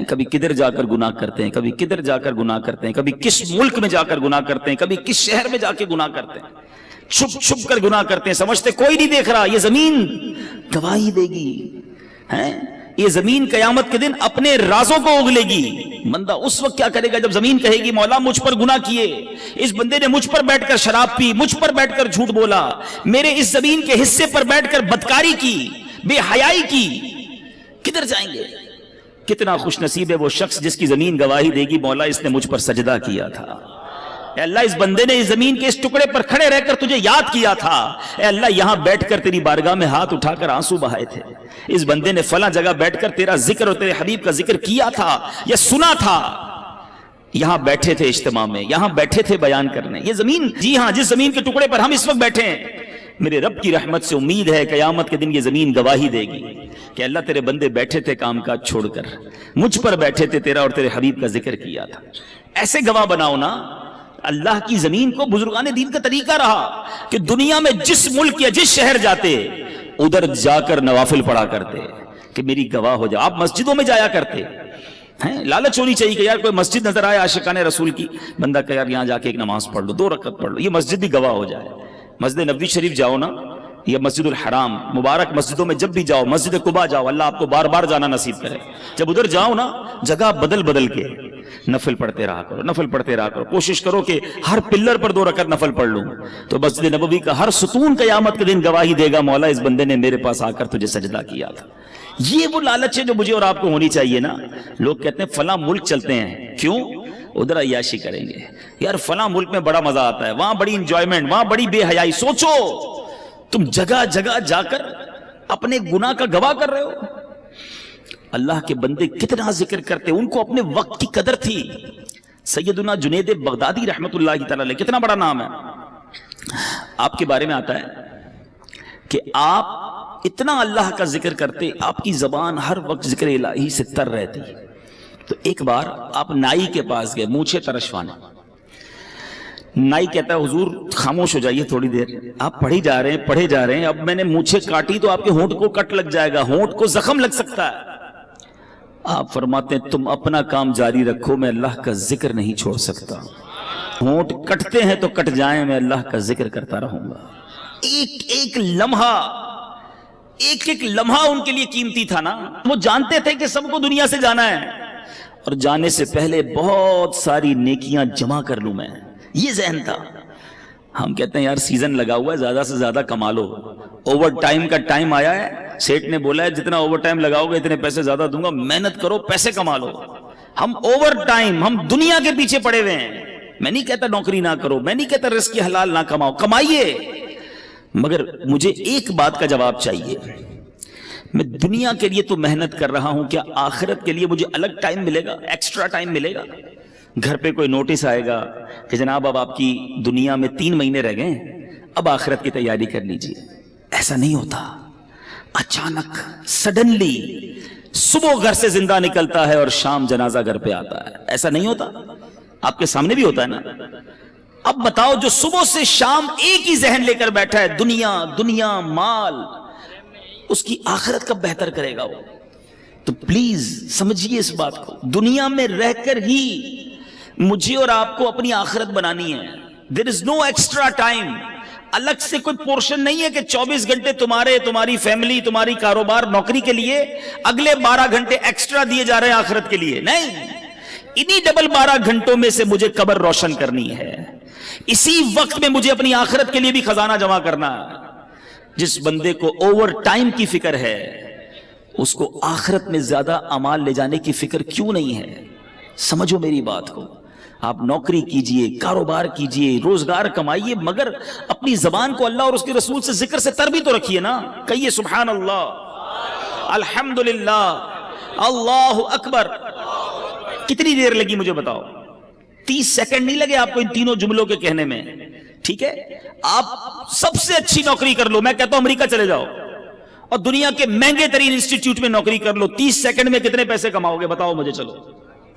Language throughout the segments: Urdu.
کبھی کدھر جا کر گناہ کرتے ہیں، کبھی کدھر جا کر گناہ کرتے ہیں، کبھی کس ملک میں جا کر گناہ کرتے ہیں، کبھی کس شہر میں جا کے گناہ کرتے ہیں، چھپ چھپ کر گناہ کرتے ہیں، سمجھتے کوئی نہیں دیکھ رہا۔ یہ زمین گواہی دے گی، یہ زمین قیامت کے دن اپنے رازوں کو اگلے گی۔ بندہ اس وقت کیا کرے گا جب زمین کہے گی مولا مجھ پر گناہ کیے، اس بندے نے مجھ پر بیٹھ کر شراب پی، مجھ پر بیٹھ کر جھوٹ بولا، میرے اس زمین کے حصے پر بیٹھ کر بدکاری کی، بے حیائی کی، کدھر جائیں گے؟ کتنا خوش نصیب ہے وہ شخص جس کی زمین گواہی دے گی مولا اس نے مجھ پر سجدہ کیا تھا، اے اللہ اس بندے نے اس زمین کے اس ٹکڑے پر کھڑے رہ کر تجھے یاد کیا تھا، اے اللہ یہاں بیٹھ کر تیری بارگاہ میں ہاتھ اٹھا کر آنسو بہائے تھے، اس بندے نے فلاں جگہ بیٹھ کر تیرا ذکر اور تیرے حبیب کا ذکر کیا تھا یا سنا تھا، یہاں بیٹھے تھے اجتماع میں، یہاں بیٹھے تھے بیان کرنے۔ یہ زمین، جی ہاں جس زمین کے ٹکڑے پر ہم اس وقت بیٹھے ہیں، میرے رب کی رحمت سے امید ہے قیامت کے دن یہ زمین گواہی دے گی کہ اللہ تیرے بندے بیٹھے تھے کام کاج چھوڑ کر، مجھ پر بیٹھے تھے، تیرا اور تیرے حبیب کا ذکر کیا تھا۔ ایسے گواہ بناؤ نا۔ اللہ کی زمین کو بزرگان دین کا طریقہ رہا کہ دنیا میں جس ملک یا جس شہر جاتے ادھر جا کر نوافل پڑھا کرتے کہ میری گواہ ہو جائے۔ آپ مسجدوں میں جایا کرتے ہیں، لالچ ہونی چاہیے کہ یار کوئی مسجد نظر آئے عاشقان رسول کی، بندہ کہ یار یہاں جا کے ایک نماز پڑھ لو، 2 رکعت پڑھ لو، یہ مسجد بھی گواہ ہو جائے۔ مسجد نبوی شریف جاؤ نا، یا مسجد الحرام، مبارک مسجدوں میں جب بھی جاؤ، مسجد قباء جاؤ، اللہ آپ کو بار بار جانا نصیب کرے، جب ادھر جاؤ نا جگہ بدل بدل کے نفل پڑھتے رہا کرو، نفل پڑھتے رہا کرو، کوشش کرو کہ ہر پلر پر 2 رکعت نفل پڑھ لوں، تو مسجد نبوی کا ہر ستون قیامت کے دن گواہی دے گا مولا اس بندے نے میرے پاس آ کر تجھے سجدہ کیا تھا۔ یہ وہ لالچ ہے جو مجھے اور آپ کو ہونی چاہیے نا۔ لوگ کہتے ہیں فلاں ملک چلتے ہیں، کیوں؟ ادھر عیاشی کریں گے، یار فلاں ملک میں بڑا مزہ آتا ہے، وہاں بڑی انجوائمنٹ، وہاں بڑی بے حیائی۔ سوچو تم جگہ جگہ جا کر اپنے گناہ کا گواہ کر رہے ہو۔ اللہ کے بندے کتنا ذکر کرتے، ان کو اپنے وقت کی قدر تھی۔ سیدنا جنید بغدادی رحمت اللہ تعالی علیہ، کتنا بڑا نام ہے، آپ کے بارے میں آتا ہے کہ آپ اتنا اللہ کا ذکر کرتے، آپ کی زبان ہر وقت ذکر الہی سے تر رہتی۔ تو ایک بار آپ نائی کے پاس گئے مونچھیں ترشوانے، نائی کہتا ہے حضور خاموش ہو جائیے تھوڑی دیر، آپ پڑھی جا رہے ہیں، اب میں نے مونچھیں کاٹی تو آپ کے ہونٹ کو کٹ لگ جائے گا، ہونٹ کو زخم لگ سکتا ہے۔ آپ فرماتے ہیں تم اپنا کام جاری رکھو، میں اللہ کا ذکر نہیں چھوڑ سکتا، ہونٹ کٹتے ہیں تو کٹ جائیں، میں اللہ کا ذکر کرتا رہوں گا۔ ایک ایک لمحہ ان کے لیے قیمتی تھا نا۔ وہ جانتے تھے کہ سب کو دنیا سے جانا ہے، اور جانے سے پہلے بہت ساری نیکیاں جمع کر لوں میں، یہ ذہن تھا۔ ہم کہتے ہیں یار سیزن لگا ہوا ہے، زیادہ سے زیادہ کما لو، اوور ٹائم کا ٹائم آیا ہے، سیٹ نے بولا ہے جتنا اوور ٹائم لگاؤ گے اتنے پیسے زیادہ دوں گا، محنت کرو پیسے کما لو۔ ہم اوور ٹائم، ہم دنیا کے پیچھے پڑے ہوئے ہیں۔ میں نہیں کہتا نوکری نہ کرو، میں نہیں کہتا رزق حلال نہ کماؤ، کمائیے، مگر مجھے ایک بات کا جواب چاہیے، میں دنیا کے لیے تو محنت کر رہا ہوں، کیا آخرت کے لیے مجھے الگ ٹائم ملے گا، ایکسٹرا ٹائم ملے گا؟ گھر پہ کوئی نوٹس آئے گا کہ جناب اب آپ کی دنیا میں 3 مہینے رہ گئے، اب آخرت کی تیاری کر لیجئے۔ ایسا نہیں ہوتا، اچانک سڈنلی صبح گھر سے زندہ نکلتا ہے اور شام جنازہ گھر پہ آتا ہے، ایسا نہیں ہوتا؟ آپ کے سامنے بھی ہوتا ہے نا۔ اب بتاؤ جو صبح سے شام ایک ہی ذہن لے کر بیٹھا ہے، دنیا مال، اس کی آخرت کب بہتر کرے گا وہ؟ تو پلیز سمجھیے اس بات کو، دنیا میں رہ کر ہی مجھے اور آپ کو اپنی آخرت بنانی ہے۔ There is no extra time، الگ سے کوئی پورشن نہیں ہے کہ 24 گھنٹے تمہاری فیملی، تمہاری کاروبار، نوکری کے لیے اگلے 12 گھنٹے ایکسٹرا دیے جا رہے ہیں آخرت کے لیے، نہیں، انہی ڈبل 12 گھنٹوں میں سے مجھے قبر روشن کرنی ہے، اسی وقت میں مجھے اپنی آخرت کے لیے بھی خزانہ جمع کرنا ہے۔ جس بندے کو اوور ٹائم کی فکر ہے اس کو آخرت میں زیادہ اعمال لے جانے کی فکر کیوں نہیں ہے؟ سمجھو میری بات کو، آپ نوکری کیجئے، کاروبار کیجئے، روزگار کمائیے، مگر اپنی زبان کو اللہ اور اس کے رسول سے ذکر سے تر بھی تو رکھیے نا۔ کہیے سبحان اللہ، الحمدللہ، اللہ اکبر۔ کتنی دیر لگی مجھے بتاؤ؟ 30 سیکنڈ نہیں لگے آپ کو ان تینوں جملوں کے کہنے میں، ٹھیک ہے؟ آپ سب سے اچھی نوکری کر لو، میں کہتا ہوں امریکہ چلے جاؤ اور دنیا کے مہنگے ترین انسٹیٹیوٹ میں نوکری کر لو، 30 سیکنڈ میں کتنے پیسے کماؤ گے بتاؤ مجھے؟ چلو،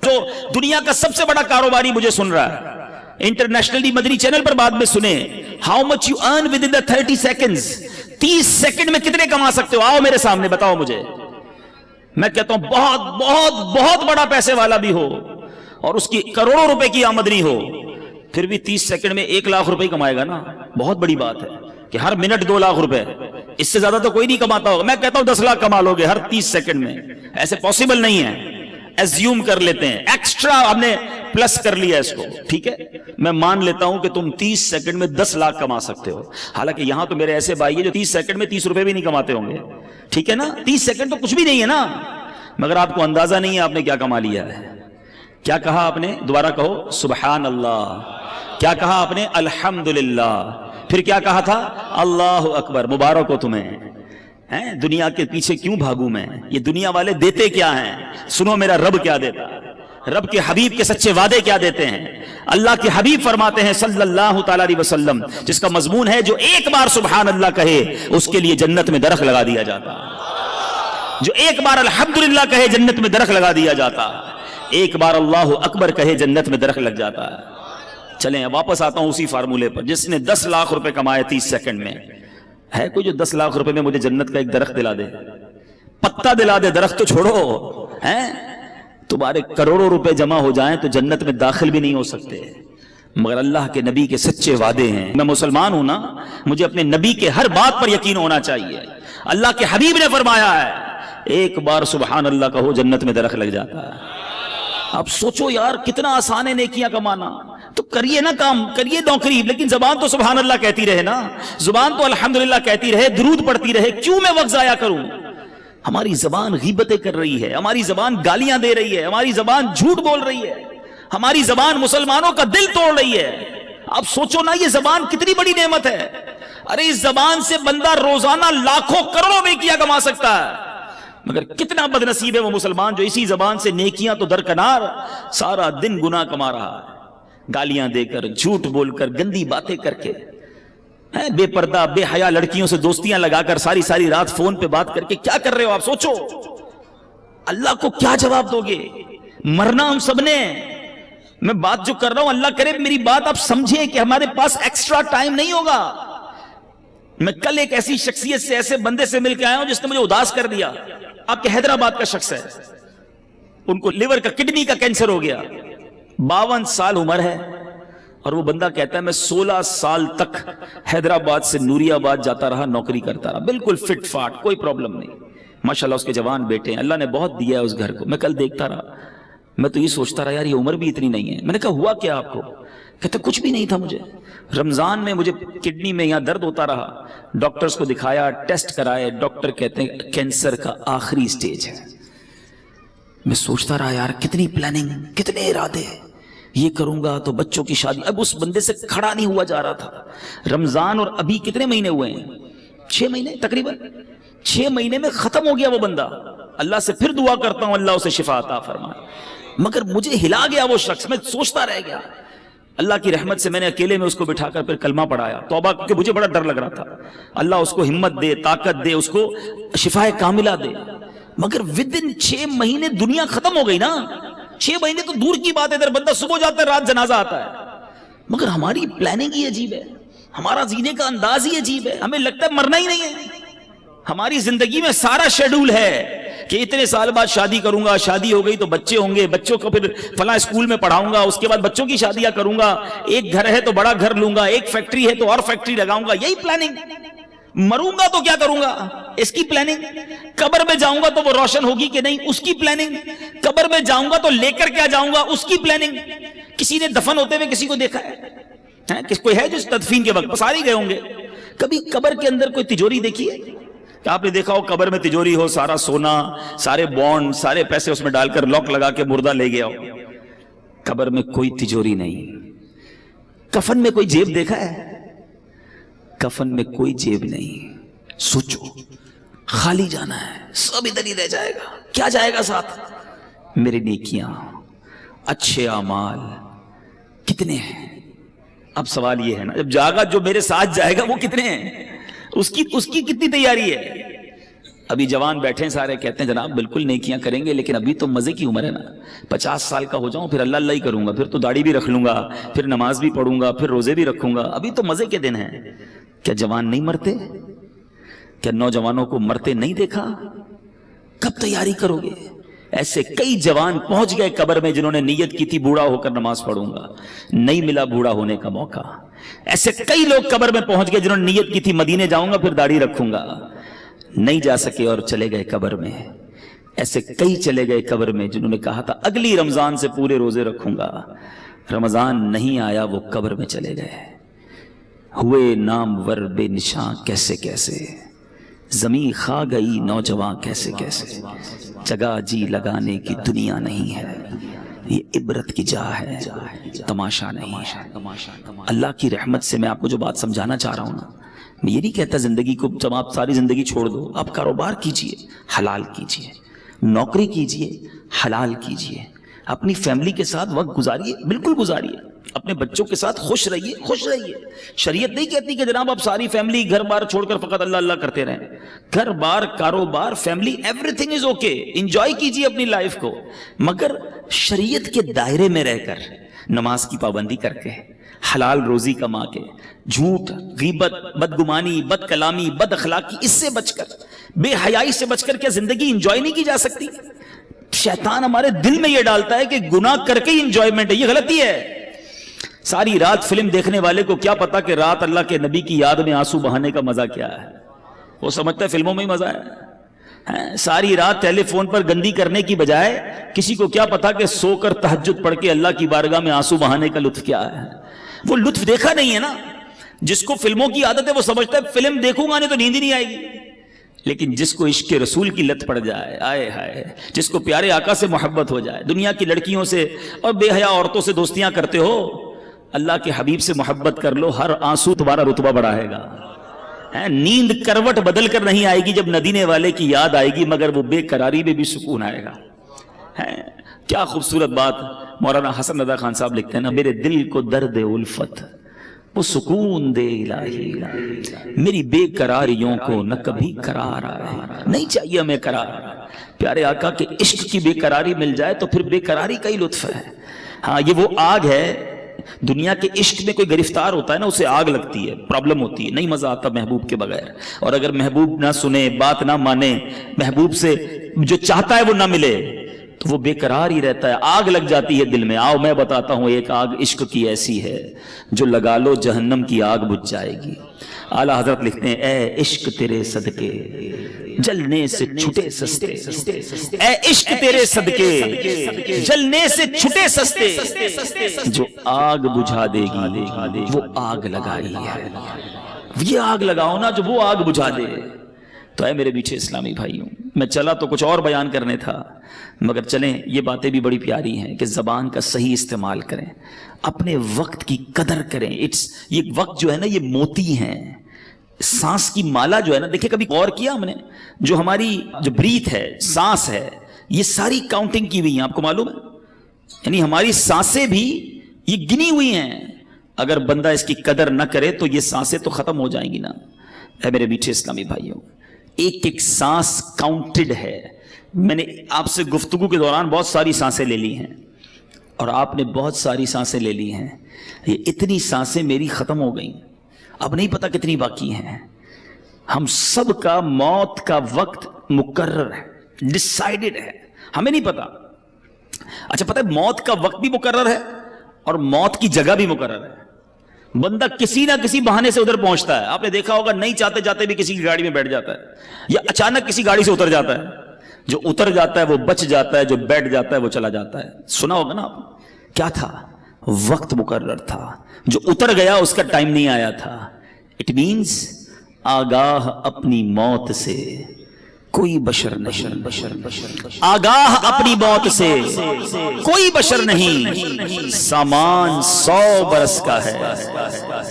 جو دنیا کا سب سے بڑا کاروباری مجھے سن رہا ہے، انٹرنیشنلی مدنی چینل پر بعد میں سنیں، how much you earn with in the 30 seconds, 30 second میں کتنے کما سکتے ہو؟ آؤ میرے سامنے بتاؤ مجھے، میں کہتا ہوں بہت بہت بہت بڑا پیسے والا بھی ہو اور اس کی کروڑوں روپے کی آمدنی ہو، پھر بھی 30 سیکنڈ میں 1 لاکھ روپے کمائے گا نا. بہت بڑی بات ہے کہ ہر منٹ 2 لاکھ روپے، اس سے زیادہ تو کوئی نہیں کماتا ہوگا. میں کہتا ہوں 10 لاکھ کما لو گے ہر 30 سیکنڈ میں. ایسے پاسبل نہیں ہے، ایزیوم کر لیتے ہیں، ایکسٹرا ہم نے پلس کر لیا اس کو. ٹھیک ہے، میں مان لیتا ہوں کہ تم 30 سیکنڈ میں 10 لاکھ کما سکتے ہو. حالانکہ یہاں تو میرے ایسے بھائی ہیں جو 30 سیکنڈ میں 30 روپے بھی نہیں کماتے ہوں گے. ٹھیک ہے نا، 30 سیکنڈ تو کچھ بھی نہیں ہے نا، مگر آپ کو اندازہ نہیں ہے آپ نے کیا کما لیا ہے. کیا کہا آپ نے؟ دوبارہ کہو سبحان اللہ. کیا کہا آپ نے؟ الحمدللہ. پھر کیا کہا تھا؟ اللہ اکبر. مبارک ہو تمہیں. دنیا کے پیچھے کیوں بھاگوں میں؟ یہ دنیا والے دیتے کیا ہیں؟ سنو میرا رب کیا دیتا ہے. رب کے حبیب کے سچے وعدے کیا دیتے ہیں. اللہ کے حبیب فرماتے ہیں صلی اللہ تعالی علیہ وسلم، جس کا مضمون ہے جو ایک بار سبحان اللہ کہے اس کے لیے جنت میں درخت لگا دیا جاتا. جو ایک بار الحمدللہ کہے جنت میں درخت لگا دیا جاتا. ایک بار اللہ اکبر کہے جنت میں درخت لگ جاتا ہے. چلیں اب واپس آتا ہوں اسی فارمولے پر. جس نے 10 لاکھ روپے کمائے 30 سیکنڈ میں، ہے کوئی جو 10 لاکھ روپے میں مجھے جنت کا ایک درخت دلا دے؟ پتا دلا دے، درخت تو چھوڑو. تمہارے کروڑوں روپے جمع ہو جائیں تو جنت میں داخل بھی نہیں ہو سکتے. مگر اللہ کے نبی کے سچے وعدے ہیں. میں مسلمان ہوں نا، مجھے اپنے نبی کے ہر بات پر یقین ہونا چاہیے. اللہ کے حبیب نے فرمایا ہے ایک بار سبحان اللہ کہو جنت میں درخت لگ جاتا ہے. اب سوچو یار کتنا آسان ہے نیکیاں کمانا. تو کریے نا کام، کریے نوکری، لیکن زبان تو سبحان اللہ کہتی رہے نا، زبان تو الحمدللہ کہتی رہے، درود پڑھتی رہے. کیوں میں وقت ضائع کروں؟ ہماری زبان غیبتیں کر رہی ہے، ہماری زبان گالیاں دے رہی ہے، ہماری زبان جھوٹ بول رہی ہے، ہماری زبان مسلمانوں کا دل توڑ رہی ہے. اب سوچو نا یہ زبان کتنی بڑی نعمت ہے. ارے اس زبان سے بندہ روزانہ لاکھوں کروڑوں نیکیاں کما سکتا ہے. مگر کتنا بد نصیب ہے وہ مسلمان جو اسی زبان سے نیکیاں تو درکنار سارا دن گناہ کما رہا ہے. گالیاں دے کر، جھوٹ بول کر، گندی باتیں کر کے، بے پردہ بے حیا لڑکیوں سے دوستیاں لگا کر، ساری ساری رات فون پہ بات کر کے کیا کر رہے ہو آپ؟ سوچو اللہ کو کیا جواب دو گے؟ مرنا ہم سب نے. میں بات جو کر رہا ہوں اللہ کرے میری بات آپ سمجھیں کہ ہمارے پاس ایکسٹرا ٹائم نہیں ہوگا. میں کل ایک ایسی شخصیت سے، ایسے بندے سے مل کے آیا ہوں جس نے مجھے اداس کر دیا. آپ کے حیدرآباد کا شخص ہے، ان کو لیور کا، کڈنی کا کینسر ہو گیا. 52 سال عمر ہے اور وہ بندہ کہتا ہے میں 16 سال تک حیدرآباد سے نوری آباد جاتا رہا، نوکری کرتا رہا، بالکل فٹ فاٹ، کوئی پرابلم نہیں. ماشاءاللہ اس کے جوان بیٹے ہیں، اللہ نے بہت دیا ہے اس گھر کو. میں کل دیکھتا رہا، میں تو یہ سوچتا رہا یار یہ عمر بھی اتنی نہیں ہے. میں نے کہا ہوا کیا آپ کو؟ کہتے کچھ بھی نہیں تھا مجھے. رمضان میں مجھے کڈنی میں یہاں درد ہوتا رہا، ڈاکٹرز کو دکھایا، ٹیسٹ کرائے، ڈاکٹر کہتے ہیں کینسر کا آخری سٹیج ہے. میں سوچتا رہا یار کتنی پلاننگ، کتنے ارادے، یہ کروں گا تو بچوں کی شادی. اب اس بندے سے کھڑا نہیں ہوا جا رہا تھا. رمضان اور ابھی کتنے مہینے ہوئے ہیں؟ 6 مہینے تقریباً. 6 مہینے میں ختم ہو گیا وہ بندہ. اللہ سے پھر دعا کرتا ہوں اللہ اسے شفا عطا فرمائے. مگر مجھے ہلا گیا وہ شخص، میں سوچتا رہ گیا. اللہ کی رحمت سے میں نے اکیلے میں اس کو بٹھا کر پھر کلمہ پڑھایا، توبہ، کیونکہ مجھے بڑا ڈر لگ رہا تھا. اللہ اس کو ہمت دے، طاقت دے، اس کو شفا کاملہ دے. مگر ودن 6 مہینے دنیا ختم ہو گئی نا. 6 مہینے تو دور کی بات ہے، ادھر بندہ صبح جاتا ہے رات جنازہ آتا ہے. مگر ہماری پلاننگ ہی عجیب ہے، ہمارا جینے کا انداز ہی عجیب ہے. ہمیں لگتا ہے مرنا ہی نہیں ہے. ہماری زندگی میں سارا شیڈول ہے کہ اتنے سال بعد شادی کروں گا، شادی ہو گئی تو بچے ہوں گے، بچوں کو پھر فلاں اسکول میں پڑھاؤں گا، اس کے بعد بچوں کی شادیاں کروں گا، ایک گھر ہے تو بڑا گھر لوں گا، ایک فیکٹری ہے تو اور فیکٹری لگاؤں گا. یہی پلاننگ. مروں گا تو کیا کروں گا، اس کی پلاننگ. قبر میں جاؤں گا تو وہ روشن ہوگی کہ نہیں، اس کی پلاننگ. قبر میں جاؤں گا تو لے کر کیا جاؤں گا، اس کی پلاننگ. کسی نے دفن ہوتے ہوئے کسی کو دیکھا ہے؟ کوئی ہے جو تدفین کے وقت سارے گئے ہوں گے. کبھی قبر کے اندر کوئی تجوری دیکھی ہے؟ کہ آپ نے دیکھا ہو قبر میں تجوری ہو، سارا سونا، سارے بانڈ، سارے پیسے اس میں ڈال کر لاک لگا کے مردہ لے گیا ہو؟ قبر میں کوئی تجوری نہیں. کفن میں کوئی جیب دیکھا ہے؟ کفن میں کوئی جیب نہیں. سوچو خالی جانا ہے، سب ادھر ہی رہ جائے گا. کیا جائے گا ساتھ؟ میری نیکیاں، اچھے اعمال کتنے ہیں؟ اب سوال یہ ہے نا، جب جاگا جو میرے ساتھ جائے گا وہ کتنے ہیں؟ اس کی کتنی تیاری ہے؟ ابھی جوان بیٹھے ہیں سارے، کہتے ہیں جناب بالکل نیکیاں کریں گے لیکن ابھی تو مزے کی عمر ہے نا. 50 سال کا ہو جاؤں پھر اللہ اللہ ہی کروں گا، پھر تو داڑھی بھی رکھ لوں گا، پھر نماز بھی پڑھوں گا، پھر روزے بھی رکھوں گا. ابھی تو مزے کے دن ہیں. کیا جوان نہیں مرتے؟ کیا نوجوانوں کو مرتے نہیں دیکھا؟ کب تیاری کرو گے؟ ایسے کئی جوان پہنچ گئے قبر میں جنہوں نے نیت کی تھی بوڑھا ہو کر نماز پڑھوں گا، نہیں ملا بوڑھا ہونے کا موقع۔ ایسے کئی لوگ قبر میں پہنچ گئے جنہوں نے نیت کی تھی مدینے جاؤں گا پھر داڑھی رکھوں گا، نہیں جا سکے اور چلے گئے قبر میں۔ ایسے کئی چلے گئے قبر میں جنہوں نے کہا تھا اگلی رمضان سے پورے روزے رکھوں گا، رمضان نہیں آیا وہ قبر میں چلے گئے، ہوئے نامور بے نشاں کیسے کیسے، زمین کھا گئی نوجوان کیسے کیسے، جگہ جی لگانے کی دنیا نہیں ہے، یہ عبرت کی جا ہے، تماشا نہیں ہے۔ اللہ کی رحمت سے میں آپ کو جو بات سمجھانا چاہ رہا ہوں نا، میں یہ نہیں کہتا زندگی کو جب آپ ساری زندگی چھوڑ دو، آپ کاروبار کیجئے حلال کیجئے، نوکری کیجئے حلال کیجئے، اپنی فیملی کے ساتھ وقت گزاریے، بالکل گزاریے، اپنے بچوں کے ساتھ خوش رہیے، خوش رہیے۔ شریعت نہیں کہتی کہ جناب آپ ساری فیملی گھر بار چھوڑ کر فقط اللہ اللہ کرتے رہیں، گھر بار کاروبار family every thing is okay, enjoy کیجیے اپنی لائف کو، مگر شریعت کے دائرے میں رہ کر، نماز کی پابندی کر کے، حلال روزی کما کے، جھوٹ، غیبت، بدگمانی، بد کلامی، بد اخلاقی، اس سے بچ کر، بے حیائی سے بچ کر کیا زندگی انجوائے نہیں کی جا سکتی؟ شیطان ہمارے دل میں یہ ڈالتا ہے کہ گناہ کر کے ہی انجوائمنٹ ہے، یہ غلطی ہے۔ ساری رات فلم دیکھنے والے کو کیا پتا کہ رات اللہ کے نبی کی یاد میں آنسو بہانے کا مزہ کیا ہے، وہ سمجھتا ہے فلموں میں ہی مزہ ہے۔ ساری رات ٹیلی فون پر گندی کرنے کی بجائے کسی کو کیا پتا کہ سو کر تہجد پڑھ کے اللہ کی بارگاہ میں آنسو بہانے کا لطف کیا ہے، وہ لطف دیکھا نہیں ہے نا۔ جس کو فلموں کی عادت ہے وہ سمجھتا ہے فلم دیکھوں گا نہیں تو نیند ہی نہیں آئے گی، لیکن جس کو عشق رسول کی لت پڑ جائے، آئے ہائے، جس کو پیارے آقا سے محبت ہو جائے، دنیا کی لڑکیوں سے اور بے حیا عورتوں سے دوستیاں کرتے ہو، اللہ کے حبیب سے محبت کر لو، ہر آنسو تمہارا رتبہ بڑھائے گا۔ نیند کروٹ بدل کر نہیں آئے گی جب ندینے والے کی یاد آئے گی، مگر وہ بے قراری میں بھی سکون آئے گا۔ کیا خوبصورت بات مولانا حسن رضا خان صاحب لکھتے ہیں نا، میرے دل کو درد الفت وہ سکون دے الہی، میری بے قراریوں کو نہ کبھی قرار آئے، نہیں چاہیے ہمیں قرار، پیارے آقا کے عشق کی بے قراری مل جائے تو پھر بے قراری کا ہی لطف ہے۔ ہاں یہ وہ آگ ہے، دنیا کے عشق میں کوئی گرفتار ہوتا ہے نا اسے آگ لگتی ہے، پرابلم ہوتی ہے، نہیں مزہ آتا محبوب کے بغیر، اور اگر محبوب نہ سنے، بات نہ مانے، محبوب سے جو چاہتا ہے وہ نہ ملے تو وہ بے قرار ہی رہتا ہے، آگ لگ جاتی ہے دل میں۔ آؤ میں بتاتا ہوں ایک آگ عشق کی ایسی ہے جو لگا لو جہنم کی آگ بجھ جائے گی۔ اعلیٰ حضرت لکھتے ہیں اے عشق تیرے صدقے جلنے سے چھٹے سستے، اے عشق تیرے صدقے جلنے سے چھٹے سستے، جو آگ بجھا دے گی وہ آگ لگائی ہے، یہ آگ لگاؤ نا جو وہ آگ بجھا دے۔ تو اے میرے میٹھے اسلامی بھائیوں، میں چلا تو کچھ اور بیان کرنے تھا، مگر چلیں یہ باتیں بھی بڑی پیاری ہیں کہ زبان کا صحیح استعمال کریں، اپنے وقت کی قدر کریں۔ یہ وقت جو ہے نا یہ موتی ہیں، سانس کی مالا جو ہے نا، دیکھیں کبھی غور کیا ہم نے، جو ہماری جو بریتھ ہے، سانس ہے، یہ ساری کاؤنٹنگ کی ہوئی ہیں، آپ کو معلوم ہے؟ یعنی ہماری سانسیں بھی یہ گنی ہوئی ہیں، اگر بندہ اس کی قدر نہ کرے تو یہ سانسیں تو ختم ہو جائیں گی نا۔ اے میرے میٹھے اسلامی بھائیوں، ایک ایک سانس کاؤنٹڈ ہے۔ میں نے آپ سے گفتگو کے دوران بہت ساری سانسیں لے لی ہیں اور آپ نے بہت ساری سانسیں لے لی ہیں، یہ اتنی سانسیں میری ختم ہو گئیں، اب نہیں پتا کتنی باقی ہیں۔ ہم سب کا موت کا وقت مقرر ہے، ڈیسائیڈڈ ہے، ہمیں نہیں پتا۔ اچھا پتہ ہے موت کا وقت بھی مقرر ہے اور موت کی جگہ بھی مقرر ہے۔ بندہ کسی نہ کسی بہانے سے ادھر پہنچتا ہے، آپ نے دیکھا ہوگا نہیں چاہتے جاتے بھی کسی کی گاڑی میں بیٹھ جاتا ہے، یا اچانک کسی گاڑی سے اتر جاتا ہے، جو اتر جاتا ہے وہ بچ جاتا ہے، جو بیٹھ جاتا ہے وہ چلا جاتا ہے۔ سنا ہوگا نا آپ، کیا تھا؟ وقت مقرر تھا، جو اتر گیا اس کا ٹائم نہیں آیا تھا۔ اٹ مینز آگاہ اپنی موت سے کوئی بشر نہیں، آگاہ اپنی موت سے کوئی بشر نہیں، سامان 100 برس کا ہے،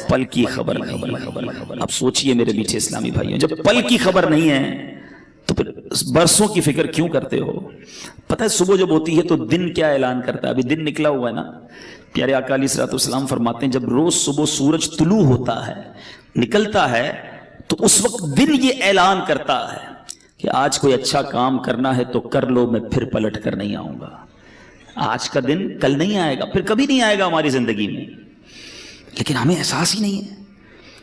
پل کی خبر نہیں۔ اب سوچئے میرے میٹھے اسلامی بھائیوں، جب پل کی خبر نہیں ہے تو پھر برسوں کی فکر کیوں کرتے ہو؟ پتہ ہے صبح جب ہوتی ہے تو دن کیا اعلان کرتا ہے؟ ابھی دن نکلا ہوا ہے نا، پیارے آقا علیہ الصلوۃ والسلام فرماتے ہیں جب روز صبح سورج طلوع ہوتا ہے، نکلتا ہے، تو اس وقت دن یہ اعلان کرتا ہے کہ آج کوئی اچھا کام کرنا ہے تو کر لو، میں پھر پلٹ کر نہیں آؤں گا۔ آج کا دن کل نہیں آئے گا، پھر کبھی نہیں آئے گا ہماری زندگی میں، لیکن ہمیں احساس ہی نہیں ہے۔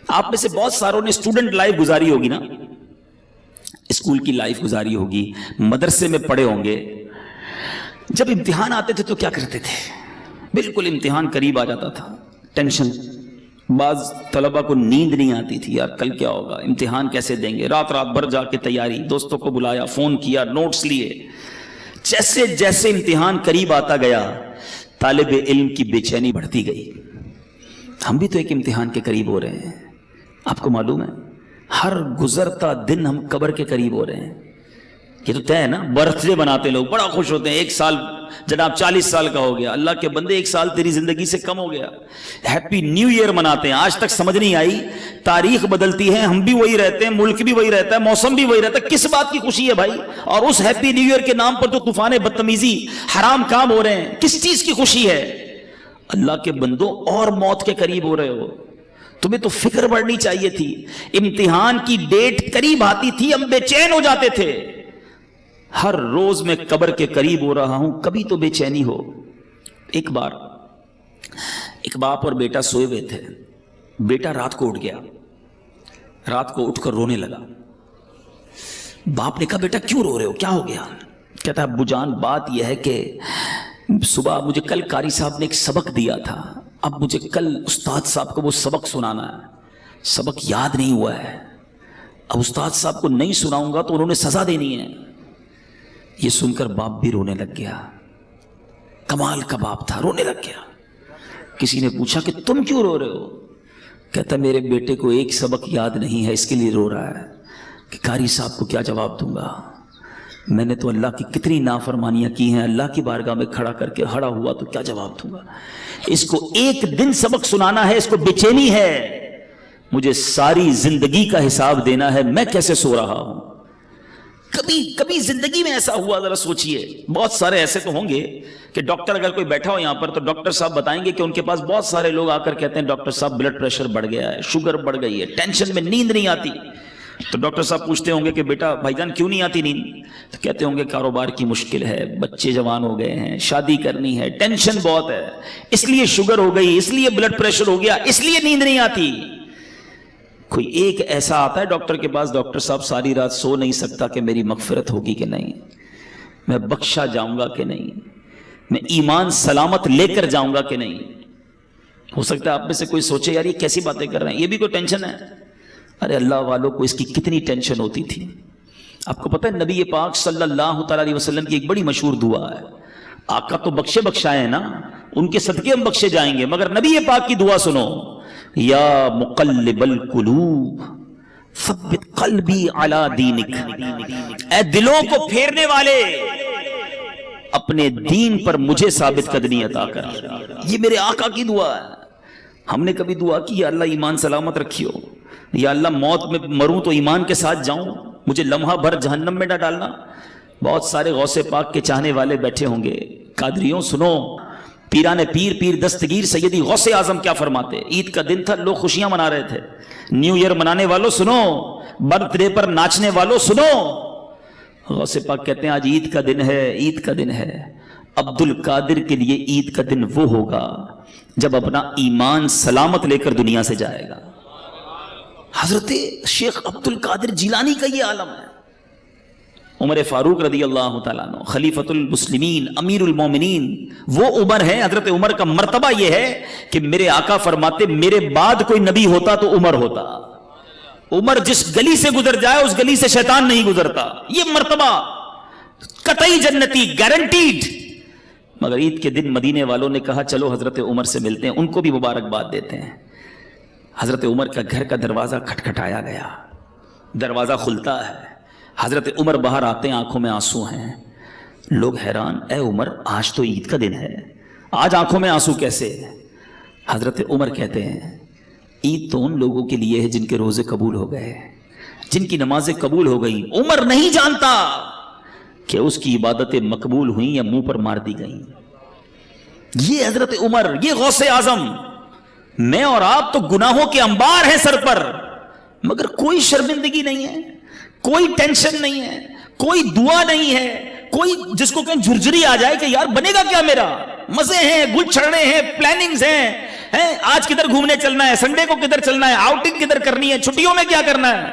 آپ میں سے بہت ساروں نے اسٹوڈنٹ لائف گزاری ہوگی نا، اسکول کی لائف گزاری ہوگی, مدرسے میں پڑھے ہوں گے. جب امتحان آتے تھے تو کیا کرتے تھے؟ بالکل امتحان قریب آ جاتا تھا, ٹینشن. بعض طلبہ کو نیند نہیں آتی تھی, یار کل کیا ہوگا, امتحان کیسے دیں گے. رات بھر جا کے تیاری, دوستوں کو بلایا, فون کیا, نوٹس لیے. جیسے جیسے امتحان قریب آتا گیا طالب علم کی بے چینی بڑھتی گئی. ہم بھی تو ایک امتحان کے قریب ہو رہے ہیں. آپ کو معلوم ہے ہر گزرتا دن ہم قبر کے قریب ہو رہے ہیں. یہ تو طے ہے نا. برتھ ڈے مناتے لوگ, بڑا خوش ہوتے ہیں, 1 سال جناب 40 سال کا ہو گیا. اللہ کے بندے 1 سال تیری زندگی سے کم ہو گیا. ہیپی نیو ایئر مناتے ہیں. آج تک سمجھ نہیں آئی, تاریخ بدلتی ہے, ہم بھی وہی رہتے ہیں, ملک بھی وہی رہتا ہے, موسم بھی وہی رہتا ہے, کس بات کی خوشی ہے بھائی؟ اور اس ہیپی نیو ایئر کے نام پر تو طوفان بدتمیزی, حرام کام ہو رہے ہیں, کس چیز کی خوشی ہے؟ اللہ کے بندوں اور موت کے قریب ہو رہے ہو. تمہیں تو فکر بڑھنی چاہیے تھی. امتحان کی ڈیٹ قریب آتی تھی, ہم بے چین ہو جاتے تھے. ہر روز میں قبر کے قریب ہو رہا ہوں, کبھی تو بے چینی ہو. ایک بار ایک باپ اور بیٹا سوئے ہوئے تھے. بیٹا رات کو اٹھ گیا, رات کو اٹھ کر رونے لگا. باپ نے کہا بیٹا کیوں رو رہے ہو, کیا ہو گیا؟ کہتا ابو جان بات یہ ہے کہ صبح مجھے کل قاری صاحب نے ایک سبق دیا تھا, اب مجھے کل استاد صاحب کو وہ سبق سنانا ہے, سبق یاد نہیں ہوا ہے. اب استاد صاحب کو نہیں سناؤں گا تو انہوں نے سزا دینی ہے. یہ سن کر باپ بھی رونے لگ گیا. کمال کا باپ تھا, رونے لگ گیا. کسی نے پوچھا کہ تم کیوں رو رہے ہو؟ کہتا میرے بیٹے کو ایک سبق یاد نہیں ہے, اس کے لیے رو رہا ہے کہ قاری صاحب کو کیا جواب دوں گا. میں نے تو اللہ کی کتنی نافرمانیاں کی ہیں, اللہ کی بارگاہ میں کھڑا کر کے ہڑا ہوا تو کیا جواب دوں گا. اس کو ایک دن سبق سنانا ہے, اس کو بے چینی ہے, مجھے ساری زندگی کا حساب دینا ہے, میں کیسے سو رہا ہوں. کبھی زندگی میں ایسا ہوا ذرا سوچئے. بہت سارے ایسے تو ہوں گے کہ ڈاکٹر اگر کوئی بیٹھا ہو یہاں پر تو ڈاکٹر صاحب بتائیں گے کہ ان کے پاس بہت سارے لوگ آ کر کہتے ہیں ڈاکٹر صاحب بلڈ پریشر بڑھ گیا ہے, شوگر بڑھ گئی ہے, ٹینشن میں نیند نہیں آتی. تو ڈاکٹر صاحب پوچھتے ہوں گے کہ بیٹا بھائی جان کیوں نہیں آتی نیند؟ تو کہتے ہوں گے کاروبار کی مشکل ہے, بچے جوان ہو گئے ہیں, شادی کرنی ہے, ٹینشن بہت ہے, اس لیے شوگر ہو گئی, اس لیے بلڈ پریشر ہو گیا, اس لیے نیند نہیں آتی. کوئی ایک ایسا آتا ہے ڈاکٹر کے پاس, ڈاکٹر صاحب ساری رات سو نہیں سکتا کہ میری مغفرت ہوگی کہ نہیں, میں بخشا جاؤں گا کہ نہیں, میں ایمان سلامت لے کر جاؤں گا کہ نہیں. ہو سکتا ہے آپ میں سے کوئی سوچے یار یہ کیسی باتیں کر رہے ہیں, یہ بھی کوئی ٹینشن ہے. ارے اللہ والوں کو اس کی کتنی ٹینشن ہوتی تھی. آپ کو پتہ ہے نبی پاک صلی اللہ تعالی علیہ وسلم کی ایک بڑی مشہور دعا ہے. آقا تو بخشائے ہیں نا, ان کے صدقے ہم بخشے جائیں گے, مگر نبی پاک کی دعا سنو, یا مقلب القلوب ثبت قلبی علی دینک, اے دلوں کو پھیرنے والے اپنے دین پر مجھے ثابت قدمی عطا کر. یہ میرے آقا کی دعا ہے. ہم نے کبھی دعا کی یا اللہ ایمان سلامت رکھیو, یا اللہ موت میں مروں تو ایمان کے ساتھ جاؤں, مجھے لمحہ بھر جہنم میں نہ ڈالنا. بہت سارے غوث پاک کے چاہنے والے بیٹھے ہوں گے. قادریوں سنو, پیران پیر دستگیر سیدی غوث اعظم کیا فرماتے. عید کا دن تھا, لوگ خوشیاں منا رہے تھے. نیو ایئر منانے والوں سنو, برتھ ڈے پر ناچنے والوں سنو, غوث پاک کہتے ہیں آج عید کا دن ہے, عید کا دن ہے. عبد القادر کے لیے عید کا دن وہ ہوگا جب اپنا ایمان سلامت لے کر دنیا سے جائے گا. حضرت شیخ عبد القادر جیلانی کا یہ عالم ہے. عمر فاروق رضی اللہ تعالیٰ عنہ خلیفۃ المسلمین امیر المومنین, وہ عمر ہے. حضرت عمر کا مرتبہ یہ ہے کہ میرے آقا فرماتے میرے بعد کوئی نبی ہوتا تو عمر ہوتا. عمر جس گلی سے گزر جائے اس گلی سے شیطان نہیں گزرتا. یہ مرتبہ قطعی جنتی, گارنٹیڈ. مگر عید کے دن مدینے والوں نے کہا چلو حضرت عمر سے ملتے ہیں, ان کو بھی مبارکباد دیتے ہیں. حضرت عمر کا گھر کا دروازہ کھٹکھٹایا گیا, دروازہ کھلتا ہے, حضرت عمر باہر آتے ہیں, آنکھوں میں آنسو ہیں. لوگ حیران, اے عمر آج تو عید کا دن ہے, آج آنکھوں میں آنسو کیسے؟ حضرت عمر کہتے ہیں عید تو ان لوگوں کے لیے ہے جن کے روزے قبول ہو گئے, جن کی نمازیں قبول ہو گئیں. عمر نہیں جانتا کہ اس کی عبادتیں مقبول ہوئیں یا منہ پر مار دی گئیں. یہ حضرت عمر, یہ غوث اعظم. میں اور آپ تو گناہوں کے انبار ہیں سر پر, مگر کوئی شرمندگی نہیں ہے, کوئی ٹینشن نہیں ہے, کوئی دعا نہیں ہے, کوئی جس کو کہیں جھرجھری آ جائے کہ یار بنے گا کیا میرا. مزے ہیں, گل چھڑنے ہیں, پلاننگز ہیں, آج کدھر گھومنے چلنا ہے, سنڈے کو کدھر چلنا ہے, آؤٹنگ کدھر کرنی ہے, چھٹیوں میں کیا کرنا ہے.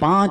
5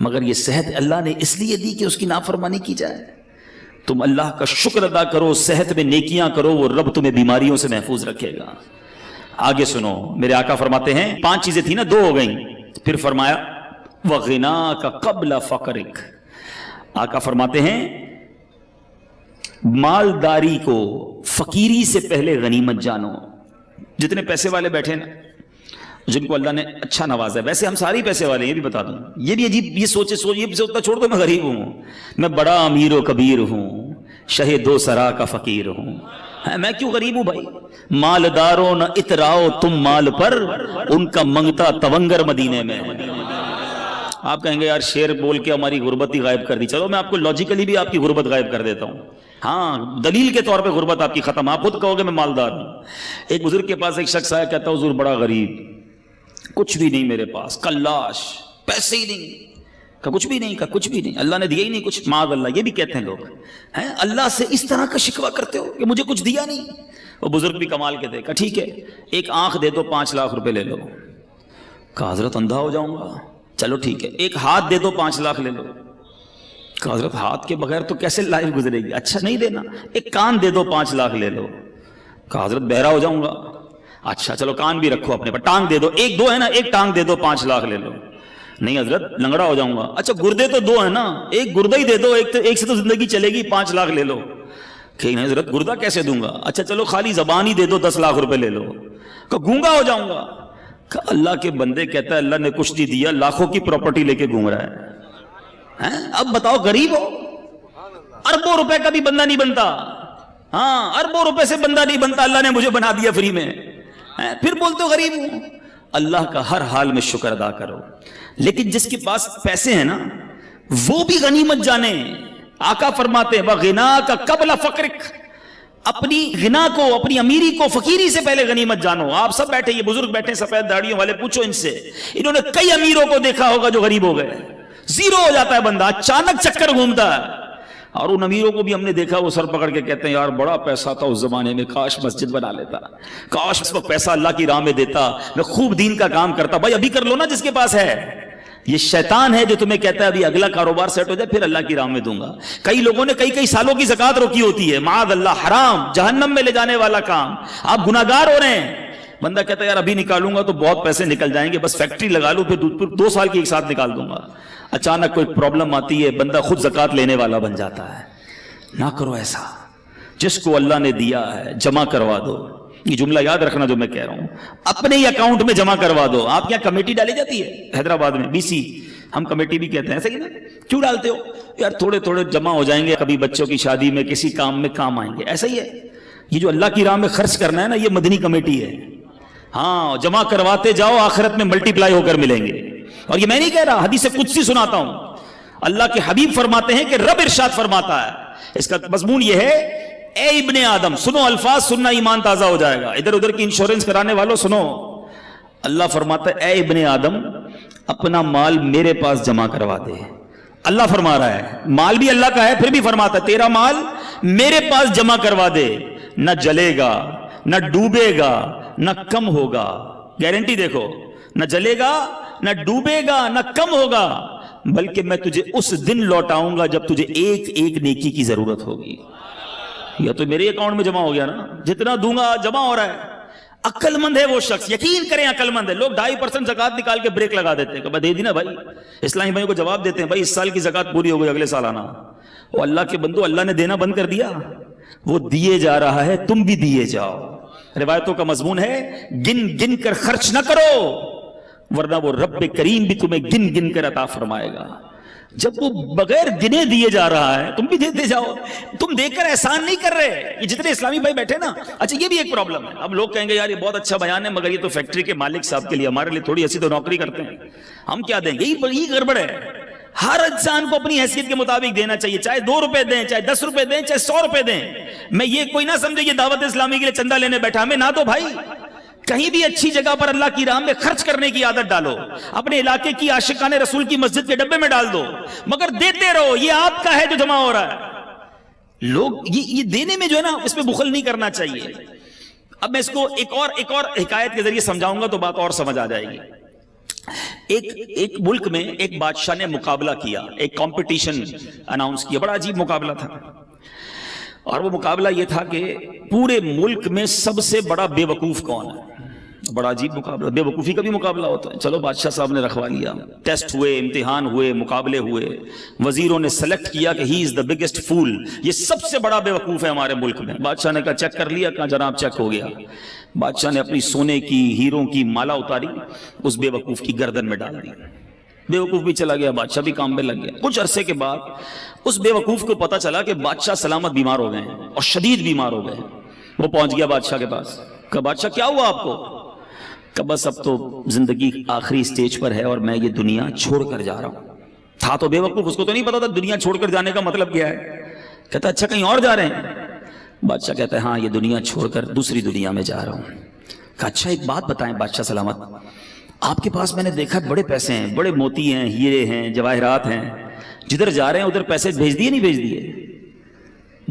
مگر یہ صحت اللہ نے اس لیے دی کہ اس کی نافرمانی کی جائے. تم اللہ کا شکر ادا کرو, صحت میں نیکیاں کرو, وہ رب تمہیں بیماریوں سے محفوظ رکھے گا. آگے سنو, میرے آقا فرماتے ہیں 5 چیزیں تھی نا, 2 ہو گئیں, پھر فرمایا وَغِنَاكَ قَبْلَ فَقْرِكَ. آقا فرماتے ہیں مالداری کو فقیری سے پہلے غنیمت جانو. جتنے پیسے والے بیٹھے نا, جن کو اللہ نے اچھا نوازا ہے, ویسے ہم سارے پیسے والے ہیں, یہ بھی بتا دوں, یہ بھی عجیب, یہ سوچتا چھوڑ دو میں غریب ہوں, میں بڑا امیر و کبیر ہوں, شہ 2 سرا کا فقیر ہوں. میں کیوں غریب ہوں بھائی؟ مالداروں نہ اتراؤ تم مال پر, ان کا منگتا تونگر مدینے میں. آپ کہیں گے یار شعر بول کے ہماری غربت ہی غائب کر دی. چلو میں آپ کو لاجیکلی بھی آپ کی غربت غائب کر دیتا ہوں. ہاں, دلیل کے طور پہ غربت آپ کی ختم. آپ خود کہو گے میں مالدار ہوں. ایک بزرگ کے پاس ایک شخص آیا, کہتا حضور بڑا غریب, کچھ بھی نہیں میرے پاس, کلاش, پیسے ہی نہیں. کہ کچھ بھی نہیں, کہ کچھ بھی نہیں, اللہ نے دیا ہی نہیں کچھ. معاذ اللہ, یہ بھی کہتے ہیں لوگ, ہیں اللہ سے اس طرح کا شکوہ کرتے ہو کہ مجھے کچھ دیا نہیں. وہ بزرگ بھی کمال کے تھے, کہ ٹھیک ہے ایک آنکھ دے دو 5 لاکھ روپے لے لو. کہا حضرت اندھا ہو جاؤں گا. چلو ٹھیک ہے ایک ہاتھ دے دو 5 لاکھ لے لو. کہا حضرت ہاتھ کے بغیر تو کیسے لائف گزرے گی. اچھا نہیں دینا, ایک کان دے دو 5 لاکھ لے لو. کہا حضرت بہرا ہو جاؤں گا. اچھا چلو کان بھی رکھو اپنے پر, ٹانگ دے دو, 1-2 ہے نا, ایک ٹانگ دے دو 5 لاکھ لے لو. نہیں حضرت لنگڑا ہو جاؤں گا. اچھا گردے تو 2 ہیں نا, ایک گردہ ہی دے دو, ایک سے تو زندگی چلے گی, 5 لاکھ لے لو. کہ نہیں حضرت گردہ کیسے دوں گا. اچھا چلو خالی زبان ہی دے دو, 10 لاکھ روپے لے لو. کہ گونگا ہو جاؤں گا. کہ اللہ کے بندے کہتا ہے اللہ نے کچھ نہیں دیا, لاکھوں کی پراپرٹی لے کے گھوم رہا ہے. اب بتاؤ غریب ہو, اربوں روپے کا بھی بندہ نہیں بنتا. ہاں اربوں روپے سے بندہ نہیں بنتا, اللہ نے مجھے بنا دیا فری میں, پھر بولتے ہو غریب ہوں. اللہ کا ہر حال میں شکر ادا کرو. لیکن جس کے پاس پیسے ہیں نا وہ بھی غنیمت جانے. آقا فرماتے ہیں وَغِنَاكَ قَبْلَ فَقْرِكَ, اپنی غنا کو, اپنی امیری کو فقیری سے پہلے غنیمت جانو. آپ سب بیٹھے, یہ بزرگ بیٹھے سفید داڑھیوں والے, پوچھو ان سے, انہوں نے کئی امیروں کو دیکھا ہوگا جو غریب ہو گئے. زیرو ہو جاتا ہے بندہ, اچانک چکر گھومتا ہے. اور ان امیروں کو بھی ہم نے دیکھا, وہ سر پکڑ کے کہتے ہیں یار بڑا پیسہ تھا اس زمانے میں, کاش مسجد بنا لیتا, کاش اس وقت پیسہ اللہ کی راہ میں دیتا, میں خوب دین کا کام کرتا. بھائی ابھی کر لو نا جس کے پاس ہے. یہ شیطان ہے جو تمہیں کہتا ہے ابھی اگلا کاروبار سیٹ ہو جائے پھر اللہ کی راہ میں دوں گا. کئی لوگوں نے کئی سالوں کی زکات روکی ہوتی ہے, معاذ اللہ, حرام, جہنم میں لے جانے والا کام. آپ گناہگار ہو رہے ہیں. بندہ کہتا ہے یار ابھی نکالوں گا تو بہت پیسے نکل جائیں گے, بس فیکٹری لگا لوں پھر 2 سال کی ایک ساتھ نکال دوں گا. اچانک کوئی پرابلم آتی ہے, بندہ خود زکات لینے والا بن جاتا ہے. نہ کرو ایسا. جس کو اللہ نے دیا ہے جمع کروا دو. یہ جملہ یاد رکھنا جو میں کہہ رہا ہوں, اپنے ہی اکاؤنٹ میں جمع کروا دو. آپ یہاں کمیٹی ڈالی جاتی ہے حیدرآباد میں, BC, ہم کمیٹی بھی کہتے ہیں, صحیح نا. کیوں ڈالتے ہو یار, تھوڑے تھوڑے جمع ہو جائیں گے, کبھی بچوں کی شادی میں کسی کام میں کام آئیں گے. ایسا ہی ہے یہ جو اللہ کی راہ میں خرچ کرنا ہے نا, یہ مدنی کمیٹی ہے. ہاں جمع کرواتے جاؤ, آخرت میں ملٹی پلائی ہو کر ملیں گے. اور یہ میں نہیں کہہ رہا, حدیث قدسی سناتا ہوں. اللہ کے حبیب فرماتے ہیں کہ رب ارشاد فرماتا ہے, اس کا مضمون یہ ہے, اے ابن آدم, سنو الفاظ, سننا ایمان تازہ ہو جائے گا. ادھر ادھر کی انشورنس کرانے والوں سنو. اللہ فرماتا ہے اے ابن آدم, اپنا مال میرے پاس جمع کروا دے. اللہ فرما رہا ہے, مال بھی اللہ کا ہے, پھر بھی فرماتا ہے تیرا مال میرے پاس جمع کروا دے. نہ جلے گا, نہ ڈوبے گا, نہ کم ہوگا. گارنٹی دیکھو, نہ جلے گا, نہ ڈوبے گا, نہ کم ہوگا, بلکہ میں تجھے اس دن لوٹاؤں گا جب تجھے ایک ایک نیکی کی ضرورت ہوگی. یا تو میرے اکاؤنٹ میں جمع ہو گیا نا, جتنا دوں گا جمع ہو رہا ہے. عقل مند ہے وہ شخص, یقین کریں عقل مند ہے. لوگ 2.5% زکات نکال کے بریک لگا دیتے ہیں کہ دے دی نا بھائی. اسلامی بھائیوں کو جواب دیتے ہیں بھائی اس سال کی زکات پوری ہو گئی, اگلے سال آنا. وہ اللہ کے بندو, اللہ نے دینا بند کر دیا, وہ دیے جا رہا ہے, تم بھی دیے جاؤ. روایتوں کا مضمون ہے گن گن کر خرچ نہ کرو, ورنہ وہ رب کریم بھی تمہیں گن گن کر عطا فرمائے گا. جب وہ بغیر گنے دیے جا رہا ہے تم بھی دیتے جاؤ. تم دے کر احسان نہیں کر رہے. یہ جتنے اسلامی بھائی بیٹھے نا, اچھا یہ بھی ایک پرابلم ہے. اب لوگ کہیں گے یار یہ بہت اچھا بیان ہے, مگر یہ تو فیکٹری کے مالک صاحب کے لیے, ہمارے لیے تھوڑی ایسی تو نوکری کرتے ہیں, ہم کیا دیں گے. یہ گڑبڑ ہے. ہر انسان کو اپنی حیثیت کے مطابق دینا چاہیے, چاہے 2 روپے دیں, چاہے 10 روپے دیں, چاہے 100 روپے دیں. میں یہ کوئی نہ سمجھے یہ دعوت اسلامی کے لیے چندہ لینے بیٹھا, ہمیں نہ دو بھائی. کہیں بھی اچھی جگہ پر اللہ کی راہ میں خرچ کرنے کی عادت ڈالو. اپنے علاقے کی عاشقان رسول کی مسجد کے ڈبے میں ڈال دو, مگر دیتے رہو. یہ آپ کا ہے جو جمع ہو رہا ہے. لوگ یہ دینے میں جو ہے نا, اس میں بخل نہیں کرنا چاہیے. اب میں اس کو ایک اور حکایت کے ذریعے سمجھاؤں گا تو بات اور سمجھ آ جائے گی. ایک ملک میں ایک بادشاہ نے مقابلہ کیا، ایک کمپٹیشن اناؤنس کیا، بڑا عجیب مقابلہ تھا، اور وہ مقابلہ یہ تھا کہ پورے ملک میں سب سے بڑا بے وقوف کون ہے۔ بڑا عجیب مقابلہ، بے وقوفی کا بھی مقابلہ ہوتا ہے۔ چلو بادشاہ صاحب نے رکھوا لیا، ٹیسٹ ہوئے، امتحان ہوئے، مقابلے ہوئے، وزیروں نے سلیکٹ کیا کہ ہی از دا بگیسٹ فول، یہ سب سے بڑا بے وقوف ہے ہمارے ملک میں۔ بادشاہ نے کہا چیک کر لیا؟ کہا جناب چیک ہو گیا۔ بادشاہ نے اپنی سونے کی ہیروں کی مالا اتاری، اس بے وقوف کی گردن میں ڈال دی۔ بے وقوف بھی چلا گیا، بادشاہ بھی کام میں لگ گیا۔ کچھ عرصے کے بعد اس بے وقوف کو پتا چلا کہ بادشاہ سلامت بیمار ہو گئے ہیں اور شدید بیمار ہو گئے۔ وہ پہنچ گیا بادشاہ کے پاس، کہا بادشاہ کیا ہوا آپ کو؟ کہ بس اب تو زندگی آخری سٹیج پر ہے اور میں یہ دنیا چھوڑ کر جا رہا ہوں۔ تھا تو بے وقوف، اس کو تو نہیں پتا تھا دنیا چھوڑ کر جانے کا مطلب کیا ہے۔ کہتا اچھا کہیں اور جا رہے ہیں؟ بادشاہ کہتا ہے ہاں یہ دنیا چھوڑ کر دوسری دنیا میں جا رہا ہوں۔ کہا اچھا ایک بات بتائیں بادشاہ سلامت، آپ کے پاس میں نے دیکھا بڑے پیسے ہیں، بڑے موتی ہیں، ہیرے ہیں، جواہرات ہیں، جدھر جا رہے ہیں ادھر پیسے بھیج دیے نہیں بھیج دیے؟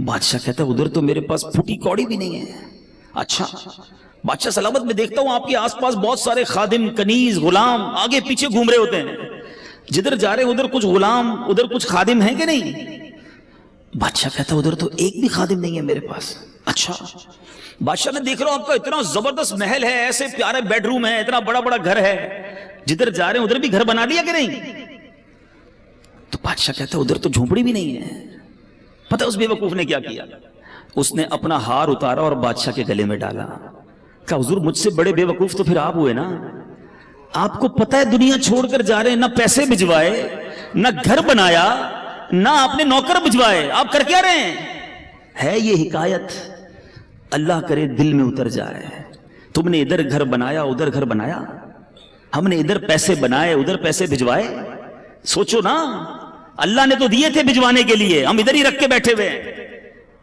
بادشاہ کہتا ہے ادھر تو میرے پاس پھوٹی کوڑی بھی نہیں ہے۔ اچھا بادشاہ سلامت میں دیکھتا ہوں آپ کے آس پاس بہت سارے خادم، کنیز، غلام آگے پیچھے گھوم رہے ہوتے ہیں، جدھر جا رہے ہیں ادھر کچھ غلام، ادھر کچھ خادم ہیں کہ نہیں؟ بادشاہ کہتا ہے ادھر تو ایک بھی خادم نہیں ہے میرے پاس۔ اچھا بادشاہ نے دیکھ رہا ہوں آپ کا اتنا زبردست محل ہے، ایسے پیارے بیڈ روم ہے، اتنا بڑا بڑا گھر ہے، جدھر جا رہے ہیں ادھر بھی گھر بنا لیا کہ نہیں؟ تو بادشاہ کہتا ہے ادھر تو جھونپڑی بھی نہیں ہے۔ پتہ اس بے وقوف نے کیا کیا؟ اس نے اپنا ہار اتارا اور بادشاہ کے گلے میں ڈالا۔ کہا حضور مجھ سے بڑے بے وقوف تو پھر آپ ہوئے نا، آپ کو پتہ ہے دنیا چھوڑ کر جا رہے ہیں، نہ پیسے بھجوائے، نہ گھر بنایا، نہ اپنے نوکر بھجوائے، آپ کر کیا رہے ہیں؟ ہے یہ حکایت اللہ کرے دل میں اتر جائے۔ تم نے ادھر گھر بنایا ادھر گھر بنایا، ہم نے ادھر پیسے بنائے ادھر پیسے بھجوائے۔ سوچو نا، اللہ نے تو دیے تھے بھجوانے کے لیے، ہم ادھر ہی رکھ کے بیٹھے ہوئے ہیں۔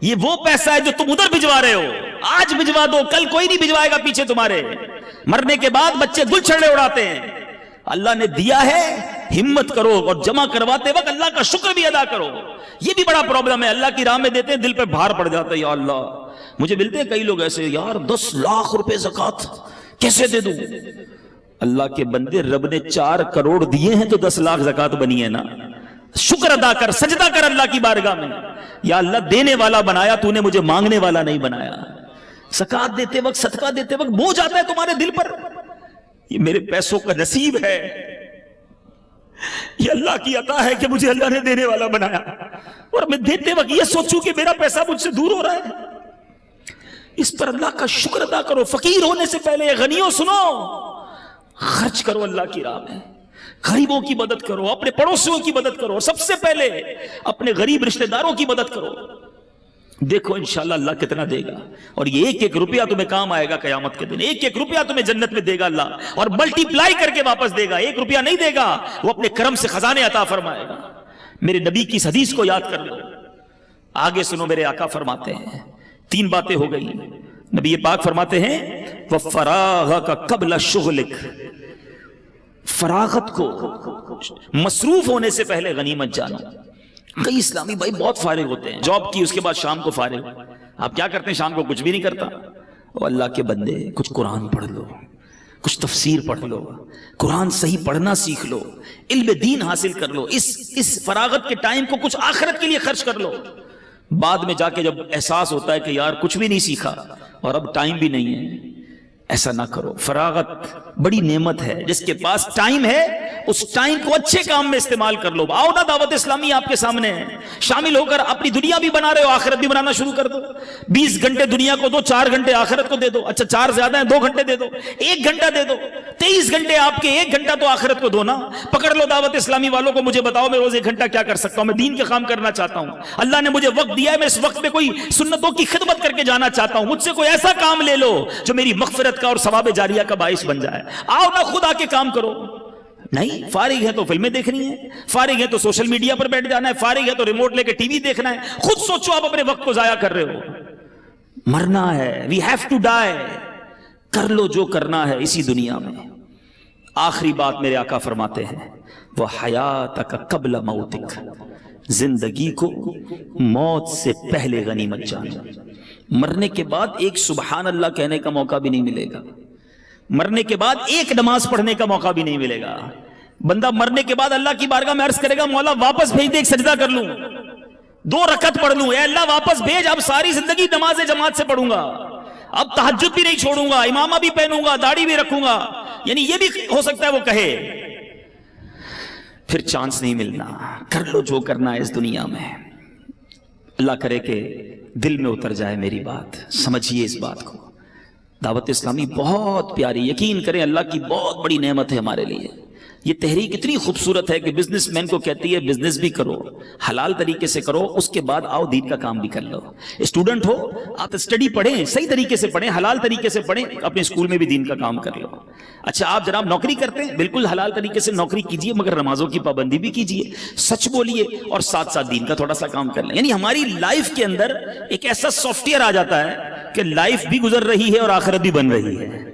یہ وہ پیسہ ہے جو تم ادھر بھجوا رہے ہو، آج بھجوا دو، کل کوئی نہیں بھجوائے گا پیچھے تمہارے۔ مرنے کے بعد بچے گل چھڑے اڑاتے ہیں۔ اللہ نے دیا ہے، ہمت کرو اور جمع کرواتے وقت اللہ کا شکر بھی ادا کرو۔ یہ بھی بڑا پرابلم ہے، اللہ کی راہ میں دیتے ہیں دل پہ بھار پڑ جاتا ہے، یا اللہ۔ مجھے ملتے ہیں کئی لوگ ایسے، یار 10 لاکھ روپے زکوٰۃ کیسے دے دوں؟ اللہ کے بندے، رب نے 4 کروڑ دیے ہیں تو 10 لاکھ زکوٰۃ بنی ہے نا۔ شکر ادا کر، سجدہ کر اللہ کی بارگاہ میں، یا اللہ دینے والا بنایا تو نے، مجھے مانگنے والا نہیں بنایا۔ زکوٰۃ دیتے وقت، صدقہ دیتے وقت بوجھ آتا ہے تمہارے دل پر، یہ میرے پیسوں کا نصیب ہے، یہ اللہ کی عطا ہے کہ مجھے اللہ نے دینے والا بنایا، اور میں دیتے وقت یہ سوچوں کہ میرا پیسہ مجھ سے دور ہو رہا ہے۔ اس پر اللہ کا شکر ادا کرو۔ فقیر ہونے سے پہلے غنیوں سنو، خرچ کرو اللہ کی راہ میں، غریبوں کی مدد کرو، اپنے پڑوسیوں کی مدد کرو، سب سے پہلے اپنے غریب رشتہ داروں کی مدد کرو۔ دیکھو انشاءاللہ اللہ کتنا دے گا، اور یہ ایک ایک روپیہ تمہیں کام آئے گا قیامت کے دن، ایک ایک روپیہ تمہیں جنت میں دے گا اللہ، اور ملٹی پلائی کر کے واپس دے گا۔ ایک روپیہ نہیں دے گا، وہ اپنے کرم سے خزانے عطا فرمائے گا۔ میرے نبی کی اس حدیث کو یاد کر لو، آگے سنو۔ میرے آقا فرماتے ہیں 3 باتیں ہو گئی۔ نبی پاک فرماتے ہیں وَفَرَاغَكَ قَبْلَ شُغْلِكَ، فراغت کو، مصروف ہونے سے پہلے غنیمت جانو۔ کئی اسلامی بھائی بہت فارغ ہوتے ہیں، جاب کی اس کے بعد شام کو فارغ۔ آپ کیا کرتے ہیں شام کو؟ کچھ بھی نہیں کرتا۔ او اللہ کے بندے، کچھ قرآن پڑھ لو، کچھ تفسیر پڑھ لو، قرآن صحیح پڑھنا سیکھ لو، علم دین حاصل کر لو، اس فراغت کے ٹائم کو کچھ آخرت کے لیے خرچ کر لو۔ بعد میں جا کے جب احساس ہوتا ہے کہ یار کچھ بھی نہیں سیکھا اور اب ٹائم بھی نہیں ہے، ایسا نہ کرو۔ فراغت بڑی نعمت ہے، جس کے پاس ٹائم ہے اس ٹائم کو اچھے کام میں استعمال کر لو۔ آؤ نا، دعوت اسلامی آپ کے سامنے ہے، شامل ہو کر اپنی دنیا بھی بنا رہے ہو، آخرت بھی بنانا شروع کر دو۔ 20 گھنٹے دنیا کو دو، 4 گھنٹے آخرت کو دے دو۔ اچھا 4 زیادہ ہیں، 2 گھنٹے دے دو، 1 گھنٹہ دے دو، 23 گھنٹے آپ کے، 1 گھنٹہ تو آخرت کو دو نا۔ پکڑ لو دعوت اسلامی والوں کو، مجھے بتاؤ میں روز 1 گھنٹہ کیا کر سکتا ہوں؟ میں دین کے کام کرنا چاہتا ہوں، اللہ نے مجھے وقت دیا ہے، میں اس وقت میں کوئی سنتوں کی خدمت کر کے جانا چاہتا ہوں۔ مجھ سے کوئی ایسا کام لے لو جو میری مغفرت کا اور ثواب جاریہ کا باعث بن جائے۔ آؤ نا، خود آ کے کام کرو۔ نہیں فارغ ہے تو فلمیں دیکھنی ہے، فارغ ہے تو سوشل میڈیا پر بیٹھ جانا ہے، فارغ ہے تو ریموٹ لے کے ٹی وی دیکھنا ہے۔ خود سوچو، آپ اپنے وقت کو ضائع کر رہے ہو۔ مرنا ہے، وی ہیو ٹو ڈائی۔ کر لو جو کرنا ہے اسی دنیا میں۔ آخری بات میرے آقا فرماتے ہیں وہ حیاتک قبل موتک، زندگی کو موت سے پہلے غنیمت جانو۔ مرنے کے بعد ایک سبحان اللہ کہنے کا موقع بھی نہیں ملے گا، مرنے کے بعد ایک نماز پڑھنے کا موقع بھی نہیں ملے گا۔ بندہ مرنے کے بعد اللہ کی بارگاہ میں عرض کرے گا مولا واپس بھیج دے، ایک سجدہ کر لوں، 2 رکعت پڑھ لوں، اے اللہ واپس بھیج، اب ساری زندگی نماز جماعت سے پڑھوں گا، اب تہجد بھی نہیں چھوڑوں گا، امامہ بھی پہنوں گا، داڑھی بھی رکھوں گا. یعنی یہ بھی ہو سکتا ہے وہ کہے. پھر چانس نہیں ملنا. کر لو جو کرنا ہے اس دنیا میں. اللہ کرے کہ دل میں اتر جائے میری بات، سمجھیے اس بات کو. دعوت اسلامی بہت پیاری، یقین کریں اللہ کی بہت بڑی نعمت ہے ہمارے لیے. یہ تحریک اتنی خوبصورت ہے کہ بزنس مین کو کہتی ہے بزنس بھی کرو، حلال طریقے سے کرو، اس کے بعد آؤ دین کا کام بھی کر لو. اسٹوڈنٹ ہو آپ اسٹڈی پڑھیں، صحیح طریقے سے پڑھیں، حلال طریقے سے پڑھیں، اپنے اسکول میں بھی دین کا کام کر لو. اچھا آپ جناب نوکری کرتے ہیں، بالکل حلال طریقے سے نوکری کیجئے، مگر نمازوں کی پابندی بھی کیجئے، سچ بولیے، اور ساتھ ساتھ دین کا تھوڑا سا کام کر لیں. یعنی ہماری لائف کے اندر ایک ایسا سافٹ ویئر آ جاتا ہے کہ لائف بھی گزر رہی ہے اور آخرت بھی بن رہی ہے،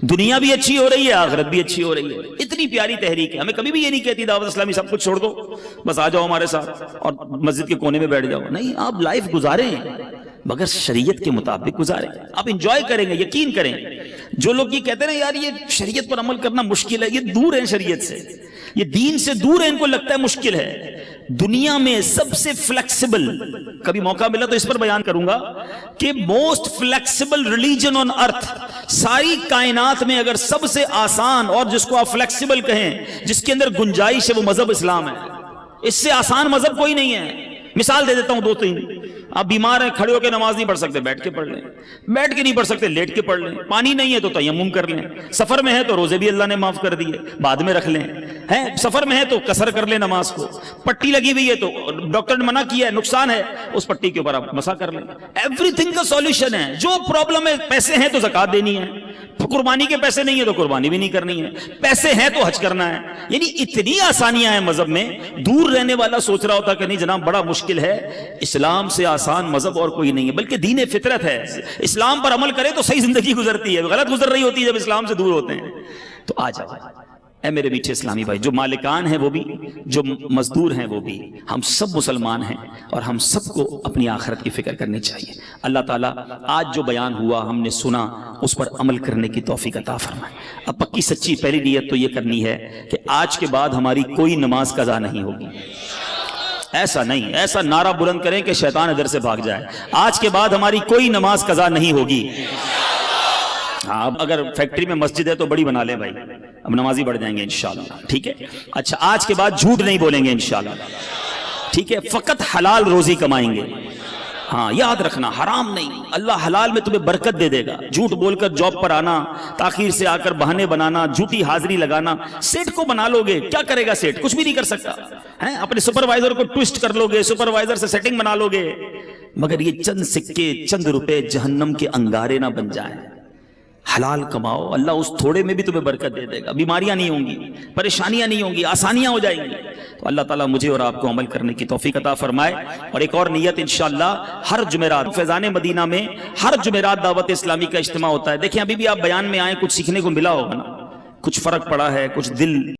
دنیا بھی اچھی ہو رہی ہے، آخرت بھی اچھی ہو رہی ہے. اتنی پیاری تحریک ہے. ہمیں کبھی بھی یہ نہیں کہتی دعوت اسلامی سب کچھ چھوڑ دو، بس آ جاؤ ہمارے ساتھ اور مسجد کے کونے میں بیٹھ جاؤ. نہیں، آپ لائف گزاریں مگر شریعت کے مطابق گزاریں. آپ انجوائے کریں گے، یقین کریں. جو لوگ یہ کہتے ہیں یار یہ شریعت پر عمل کرنا مشکل ہے، یہ دور ہیں شریعت سے، یہ دین سے دور ہے، ان کو لگتا ہے مشکل ہے. دنیا میں سب سے فلیکسیبل، کبھی موقع ملا تو اس پر بیان کروں گا کہ موسٹ فلیکسیبل ریلیجن آن ارتھ، ساری کائنات میں اگر سب سے آسان اور جس کو آپ فلیکسیبل کہیں، جس کے اندر گنجائش ہے، وہ مذہب اسلام ہے. اس سے آسان مذہب کوئی نہیں ہے. مثال دے دیتا ہوں 2-3. آپ بیمار ہیں، کھڑے ہو کے نماز نہیں پڑھ سکتے، بیٹھ کے پڑھ لیں. بیٹھ کے نہیں پڑھ سکتے، لیٹ کے پڑھ لیں. پانی نہیں ہے تو تیمم کر لیں. سفر میں ہے تو روزے بھی اللہ نے معاف کر دیے، بعد میں رکھ لیں. سفر میں ہے تو قصر کر لیں نماز کو. پٹی لگی ہوئی ہے تو ڈاکٹر نے منع کیا ہے، نقصان ہے، اس پٹی کے اوپر آپ مسا کر لیں. ایوری تھنگ کا سولوشن ہے. جو پرابلم ہے، پیسے ہیں تو زکات دینی ہے، قربانی کے پیسے نہیں ہے تو قربانی بھی نہیں کرنی ہے، پیسے ہیں تو حج کرنا ہے. یعنی اتنی آسانیاں ہیں مذہب میں. دور رہنے والا سوچ رہا ہوتا کہ نہیں جناب بڑا مشکل ہے. اسلام سے آسان مذہب اور کوئی نہیں ہے، بلکہ دین فطرت ہے. اسلام پر عمل کرے تو صحیح زندگی گزرتی ہے، غلط گزر رہی ہوتی ہے جب اسلام سے دور ہوتے ہیں. تو آ جاؤ اے میرے میٹھے اسلامی بھائی، جو مالکان ہیں وہ بھی، جو مزدور ہیں وہ بھی، ہم سب مسلمان ہیں اور ہم سب کو اپنی آخرت کی فکر کرنی چاہیے. اللہ تعالیٰ آج جو بیان ہوا ہم نے سنا، اس پر عمل کرنے کی توفیق عطا فرمائے. اب پکی سچی پہلی نیت تو یہ کرنی ہے کہ آج کے بعد ہماری کوئی نماز قضا نہیں ہوگی. ایسا نہیں، ایسا نعرہ بلند کریں کہ شیطان ادھر سے بھاگ جائے. آج کے بعد ہماری کوئی نماز قضا نہیں ہوگی. ہاں، اب اگر فیکٹری میں مسجد ہے تو بڑی بنا لیں بھائی، اب نمازی بڑھ جائیں گے انشاءاللہ. ٹھیک ہے. اچھا آج کے بعد جھوٹ نہیں بولیں گے انشاءاللہ. ٹھیک ہے. فقط حلال روزی کمائیں گے. ہاں یاد رکھنا، حرام نہیں. اللہ حلال میں تمہیں برکت دے دے گا. جھوٹ بول کر جاب پر آنا، تاخیر سے آ کر بہانے بنانا، جھوٹی حاضری لگانا، سیٹ کو بنا لو گے، کیا کرے گا سیٹ؟ کچھ بھی نہیں کر سکتا. اپنے سپروائزر کو ٹوسٹ کر لو گے، سپروائزر سے سیٹنگ بنا لو گے، مگر یہ چند سکے، چند روپے جہنم کے انگارے نہ بن جائیں. حلال کماؤ، اللہ اس تھوڑے میں بھی تمہیں برکت دے دے گا. بیماریاں نہیں ہوں گی، پریشانیاں نہیں ہوں گی، آسانیاں ہو جائیں گی. تو اللہ تعالیٰ مجھے اور آپ کو عمل کرنے کی توفیق عطا فرمائے. اور ایک اور نیت انشاءاللہ، ہر جمعرات فیضان مدینہ میں ہر جمعرات دعوت اسلامی کا اجتماع ہوتا ہے. دیکھیں ابھی بھی آپ بیان میں آئیں، کچھ سیکھنے کو ملا ہوگا نا، کچھ فرق پڑا ہے، کچھ دل